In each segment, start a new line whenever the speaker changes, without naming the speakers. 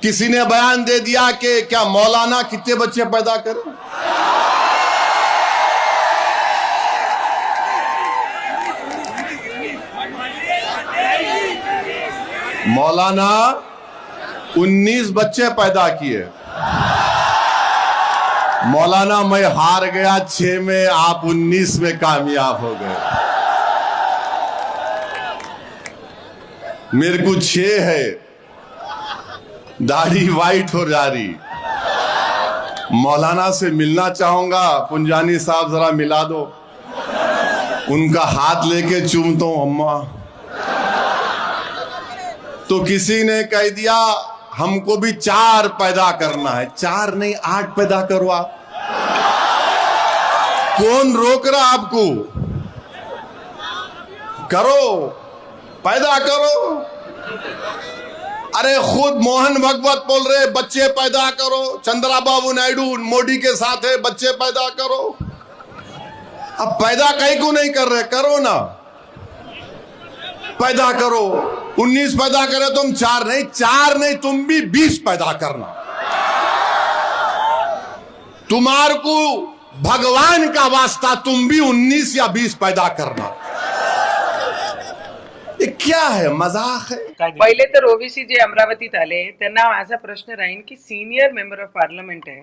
किसी ने बयान दे दिया कि क्या मौलाना कितने बच्चे पैदा करे। मौलाना 19 बच्चे पैदा किए। मौलाना मैं हार गया 6 में, आप 19 में कामयाब हो गए। मेरे को 6 है, दाढ़ी वाइट हो जा रही। मौलाना से मिलना चाहूंगा, पुंजानी साहब जरा मिला दो। उनका हाथ लेके चूमता हूं अम्मा। तो किसी ने कह दिया हमको भी 4 पैदा करना है। 4 नहीं 8 पैदा करो आप। कौन रोक रहा आपको? करो, पैदा करो। अरे खुद मोहन भागवत बोल रहे बच्चे पैदा करो। चंद्रबाबू नायडू मोदी के साथ है, बच्चे पैदा करो। अब पैदा कहीं को नहीं कर रहे, करो ना, पैदा करो। 19 पैदा करे तुम, 4 नहीं तुम भी 20 पैदा करना। तुम्हारे को भगवान का वास्ता, तुम भी 19 या 20 पैदा करना। ये क्या है, मजाक है?
पहिले तर ओबीसी जे अमरावतीत आले त्यांना माझा प्रश्न राहील की सिनियर मेंबर ऑफ पार्लमेंट आहे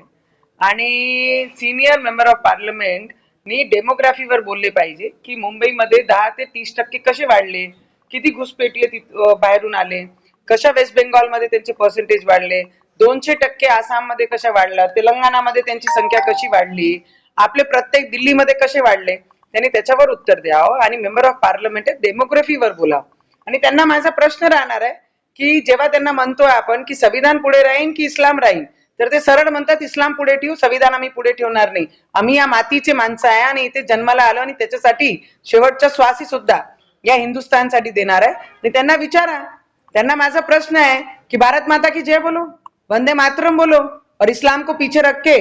आणि सिनियर मेंबर ऑफ पार्लमेंट नी डेमोग्राफीवर बोलले पाहिजे की मुंबईमध्ये 10 ते 30% कसे वाढले, किती घुसपेटीये बाहेरून आले, कशा वेस्ट बेंगॉलमध्ये त्यांचे पर्सेंटेज वाढले, 200% आसाममध्ये कशा वाढला, तेलंगणामध्ये त्यांची संख्या कशी वाढली, आपले प्रत्येक दिल्लीमध्ये कसे वाढले, त्यांनी त्याच्यावर उत्तर द्यावं आणि मेंबर ऑफ पार्लमेंट डेमोग्राफीवर बोला. आणि त्यांना माझा प्रश्न राहणार आहे की जेव्हा त्यांना म्हणतोय आपण की संविधान पुढे राहील की इस्लाम राहील, तर ते सरळ म्हणतात इस्लाम पुढे ठेवू, संविधान आम्ही पुढे ठेवणार नाही. आम्ही या मातीचे माणसं आहे आणि इथे जन्माला आलो आणि त्याच्यासाठी शेवटच्या श्वासी सुद्धा या हिंदुस्थानसाठी देणार आहे. आणि त्यांना विचारा, त्यांना माझा प्रश्न है कि भारत माता की जय बोलो, वंदे मातरम बोलो और इस्लाम को पीछे रख के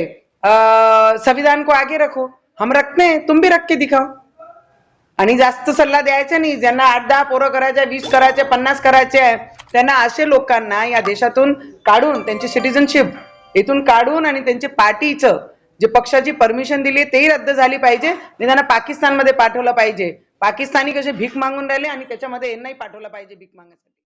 संविधान को आगे रखो. हम रखते हैं, तुम भी रख के दिखाओ. आणि जास्त सल्ला द्यायचा नाही. ज्यांना 8-10 पोरं करायचे, 20 करायचे, 50 करायचे आहे, त्यांना असे लोकांना या देशातून काढून त्यांची सिटिझनशिप इथून काढून आणि त्यांच्या पार्टीचं जे पक्षाची परमिशन दिली तेही रद्द झाली पाहिजे. त्यांना पाकिस्तानमध्ये पाठवलं पाहिजे. पाकिस्तानी कसे भीक मागून राहिले आणि त्याच्यामध्ये यांनाही पाठवलं पाहिजे भीक मागण्यासाठी.